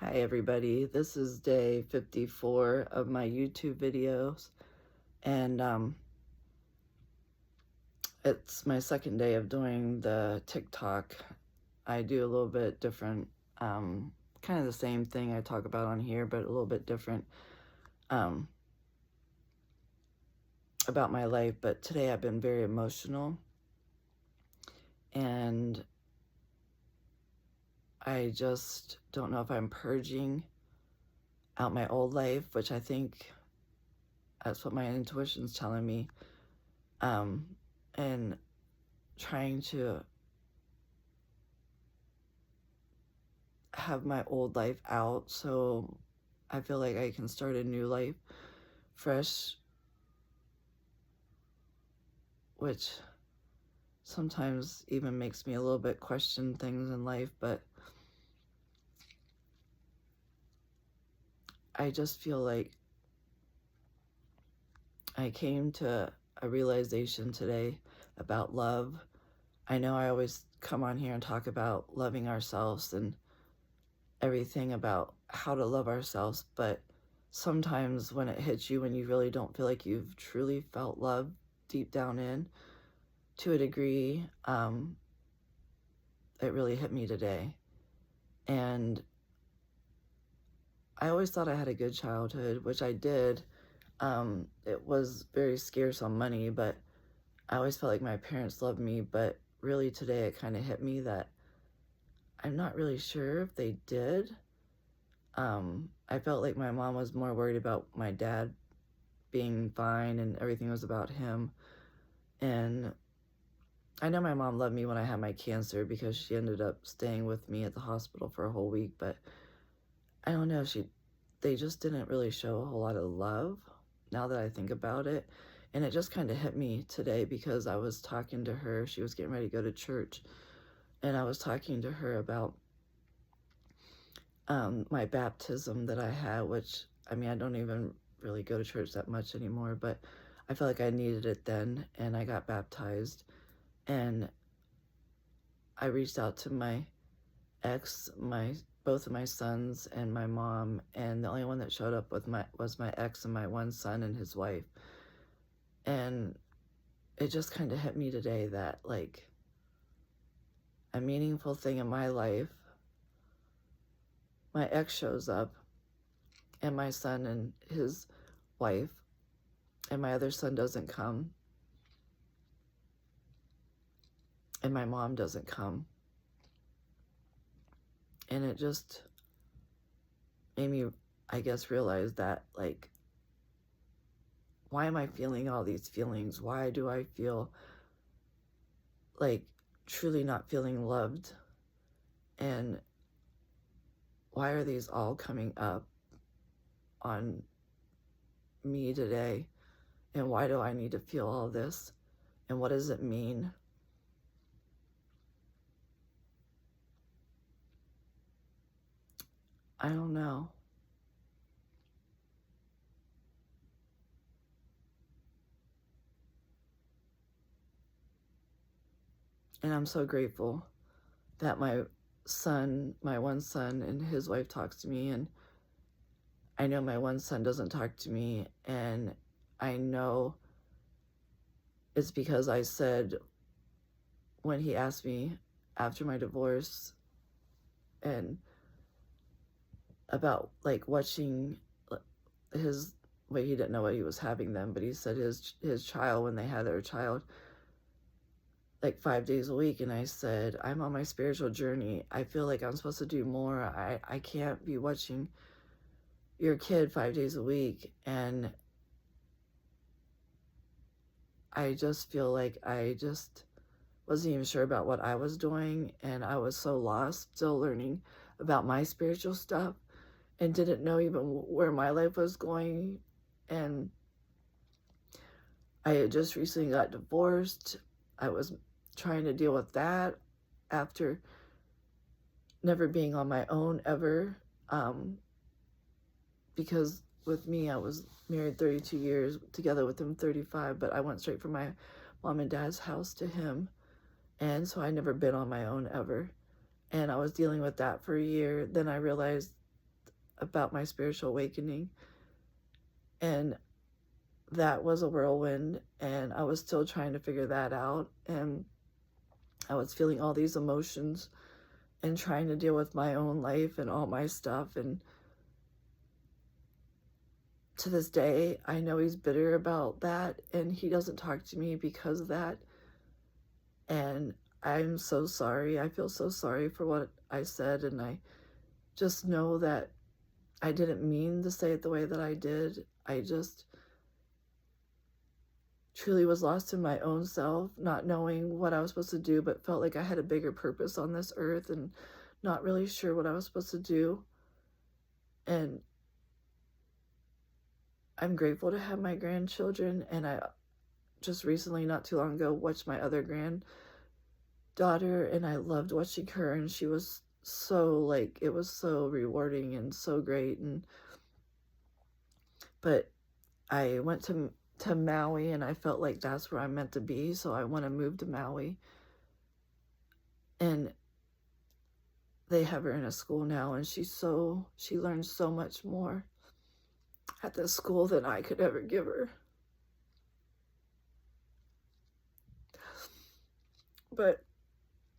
Hi everybody, this is day 54 of my YouTube videos, and it's my second day of doing the TikTok. I do a little bit different, kind of the same thing I talk about on here, but a little bit different um, about my life. But today I've been very emotional, and I just don't know if I'm purging out my old life, which I think that's what my intuition's telling me, and trying to have my old life out so I feel like I can start a new life fresh, which sometimes even makes me a little bit question things in life. But I just feel like I came to a realization today about love. I know I always come on here and talk about loving ourselves and everything about how to love ourselves, but sometimes when it hits you when you really don't feel like you've truly felt love deep down in, to a degree, it really hit me today. And I always thought I had a good childhood, which I did. It was very scarce on money, but I always felt like my parents loved me. But really today it kind of hit me that I'm not really sure if they did. I felt like my mom was more worried about my dad being fine and everything was about him. And I know my mom loved me when I had my cancer because she ended up staying with me at the hospital for a whole week, but I don't know, they just didn't really show a whole lot of love now that I think about it. And it just kind of hit me today because I was talking to her. She was getting ready to go to church, and I was talking to her about my baptism that I had, which, I mean, I don't even really go to church that much anymore, but I felt like I needed it then, and I got baptized. And I reached out to my ex, both of my sons and my mom, and the only one that showed up with was my ex and my one son and his wife. And it just kind of hit me today that, like, a meaningful thing in my life, my ex shows up, and my son and his wife, and my other son doesn't come, and my mom doesn't come. And it just made me, I guess, realize that, like, why am I feeling all these feelings? Why do I feel like truly not feeling loved? And why are these all coming up on me today? And why do I need to feel all this? And what does it mean? I don't know. And I'm so grateful that my one son and his wife talks to me, and I know my one son doesn't talk to me, and I know it's because I said, when he asked me after my divorce and about like watching his, well, he didn't know what he was having then, but he said his child, when they had their child, like 5 days a week. And I said, I'm on my spiritual journey. I feel like I'm supposed to do more. I can't be watching your kid 5 days a week. And I just feel like I just wasn't even sure about what I was doing. And I was so lost, still learning about my spiritual stuff, and didn't know even where my life was going. And I had just recently got divorced. I was trying to deal with that after never being on my own ever, because with me, I was married 32 years, together with him 35, but I went straight from my mom and dad's house to him, and so I never been on my own ever. And I was dealing with that for a year. Then I realized about my spiritual awakening. And that was a whirlwind, and I was still trying to figure that out. And I was feeling all these emotions and trying to deal with my own life and all my stuff. And to this day, I know he's bitter about that, and he doesn't talk to me because of that. And I'm so sorry. I feel so sorry for what I said, and I just know that I didn't mean to say it the way that I did. I just truly was lost in my own self, not knowing what I was supposed to do, but felt like I had a bigger purpose on this earth and not really sure what I was supposed to do. And I'm grateful to have my grandchildren, and I just recently, not too long ago, watched my other granddaughter, and I loved watching her, and she was so, like, it was so rewarding and so great. But I went to Maui, and I felt like that's where I'm meant to be, so I want to move to Maui. And they have her in a school now, and she learns so much more at this school than I could ever give her. But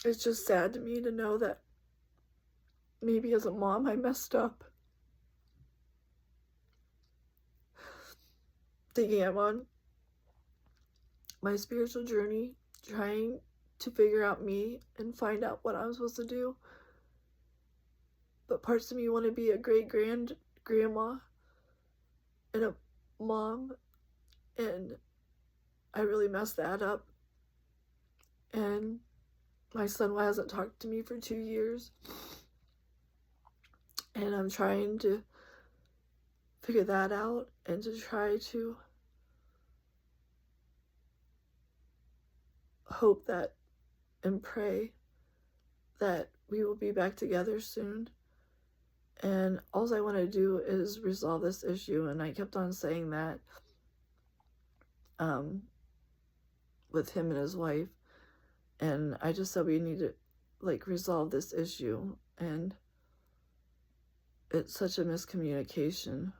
it's just sad to me to know that maybe as a mom I messed up. Thinking I'm on my spiritual journey, trying to figure out me and find out what I'm supposed to do. But parts of me want to be a great grandma and a mom, and I really messed that up. And my son hasn't talked to me for 2 years, and I'm trying to figure that out and to try to hope that and pray that we will be back together soon. And all I want to do is resolve this issue, and I kept on saying that with him and his wife, and I just said we need to resolve this issue, and it's such a miscommunication.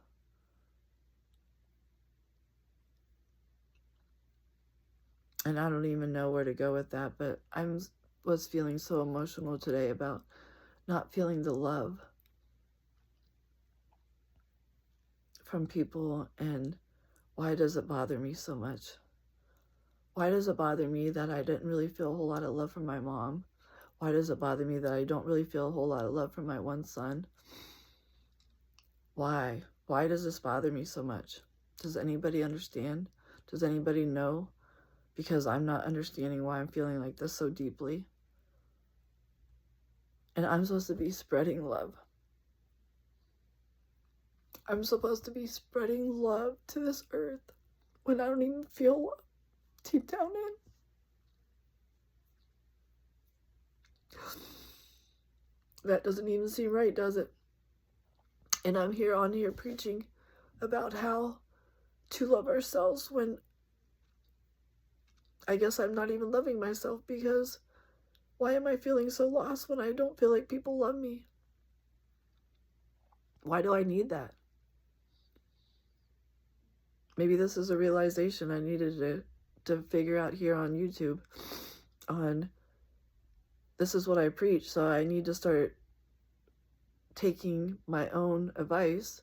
And I don't even know where to go with that, but I was feeling so emotional today about not feeling the love from people. And why does it bother me so much? Why does it bother me that I didn't really feel a whole lot of love from my mom? Why does it bother me that I don't really feel a whole lot of love from my one son? Why? Why does this bother me so much? Does anybody understand? Does anybody know? Because I'm not understanding why I'm feeling like this so deeply. And I'm supposed to be spreading love. I'm supposed to be spreading love to this earth when I don't even feel love deep down in. That doesn't even seem right, does it? And I'm on here preaching about how to love ourselves when I guess I'm not even loving myself, because why am I feeling so lost when I don't feel like people love me? Why do I need that? Maybe this is a realization I needed to figure out here on YouTube. This is what I preach, so I need to start taking my own advice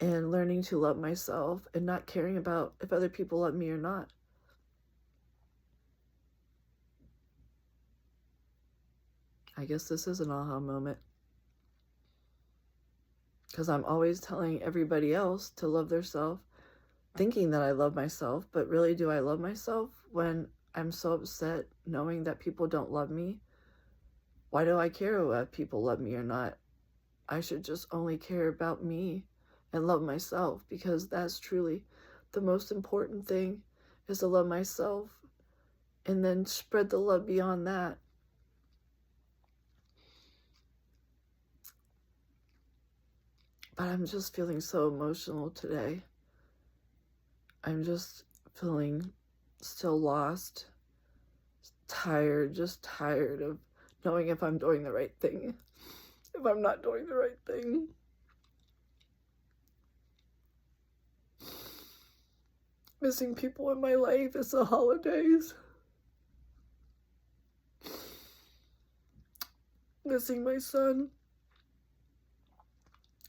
and learning to love myself and not caring about if other people love me or not. I guess this is an aha moment, because I'm always telling everybody else to love themselves, thinking that I love myself, but really, do I love myself when I'm so upset knowing that people don't love me? Why do I care if people love me or not? I should just only care about me and love myself, because that's truly the most important thing, is to love myself and then spread the love beyond that. But I'm just feeling so emotional today. I'm just feeling still lost, tired, just tired of knowing if I'm doing the right thing, if I'm not doing the right thing. missing people in my life. It's the holidays. Missing my son.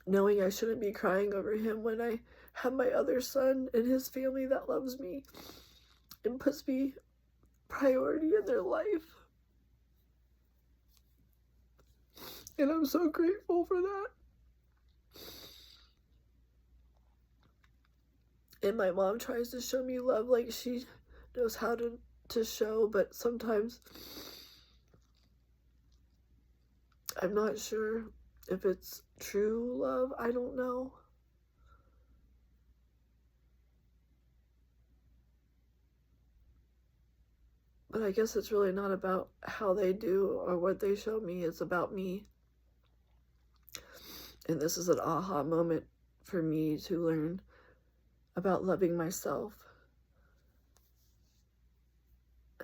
Knowing I shouldn't be crying over him when I have my other son and his family that loves me and puts me priority in their life. And I'm so grateful for that. And my mom tries to show me love like she knows how to show, but sometimes I'm not sure if it's true love. I don't know. But I guess it's really not about how they do or what they show me. It's about me. And this is an aha moment for me to learn about loving myself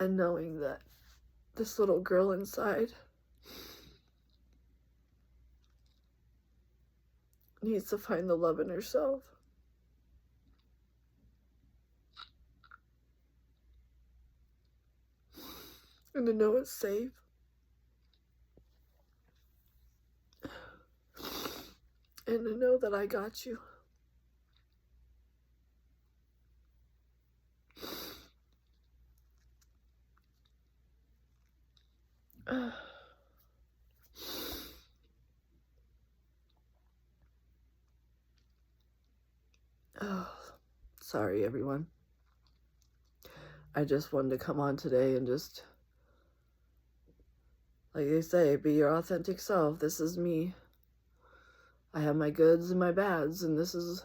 and knowing that this little girl inside needs to find the love in herself. And to know it's safe. And to know that I got you. Oh, sorry, everyone. I just wanted to come on today and just, like they say, be your authentic self. This is me. I have my goods and my bads, and this is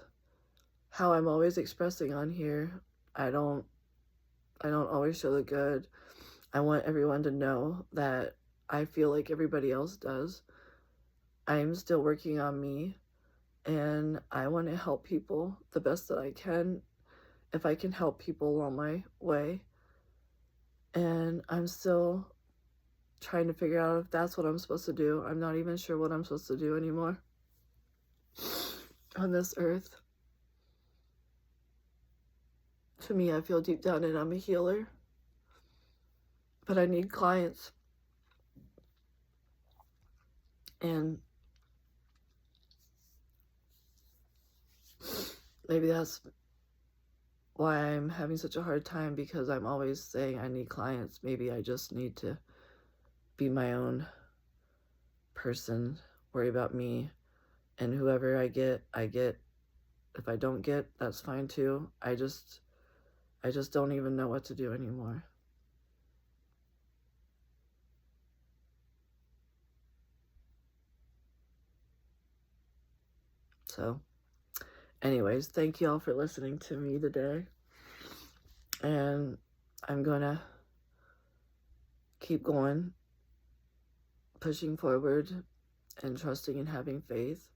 how I'm always expressing on here. I don't always show the good. I want everyone to know that I feel like everybody else does. I'm still working on me, and I want to help people the best that I can, if I can help people along my way. And I'm still trying to figure out if that's what I'm supposed to do. I'm not even sure what I'm supposed to do anymore on this earth. To me, I feel deep down and I'm a healer, but I need clients. And maybe that's why I'm having such a hard time, because I'm always saying I need clients. Maybe I just need to be my own person, worry about me, and whoever I get, I get. If I don't get, that's fine too. I just don't even know what to do anymore. So, anyways, thank you all for listening to me today. And I'm gonna keep going, pushing forward, and trusting and having faith.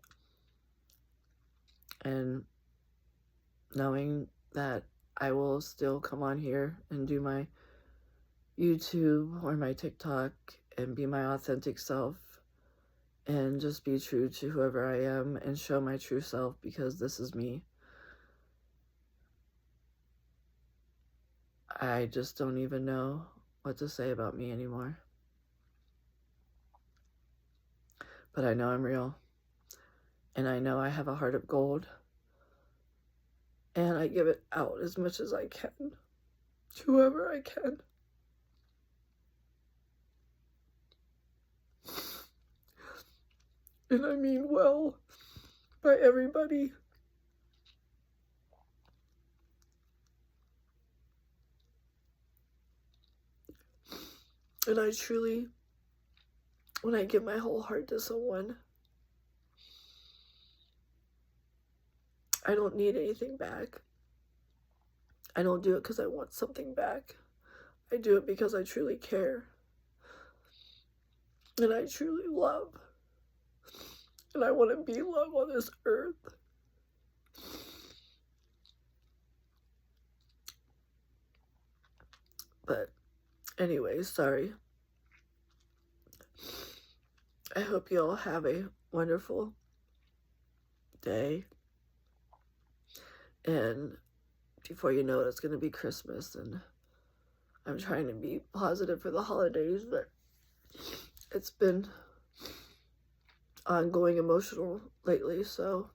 And knowing that I will still come on here and do my YouTube or my TikTok and be my authentic self and just be true to whoever I am and show my true self, because this is me. I just don't even know what to say about me anymore. But I know I'm real. And I know I have a heart of gold. And I give it out as much as I can to whoever I can. And I mean well by everybody. And I truly, when I give my whole heart to someone, I don't need anything back. I don't do it because I want something back. I do it because I truly care. And I truly love. And I want to be love on this earth. But anyways, sorry. I hope you all have a wonderful day. And before you know it, it's going to be Christmas, and I'm trying to be positive for the holidays, but it's been ongoing emotional lately. So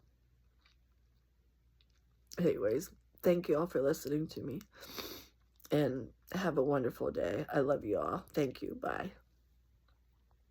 anyways, thank you all for listening to me, and have a wonderful day. I love you all. Thank you. Bye.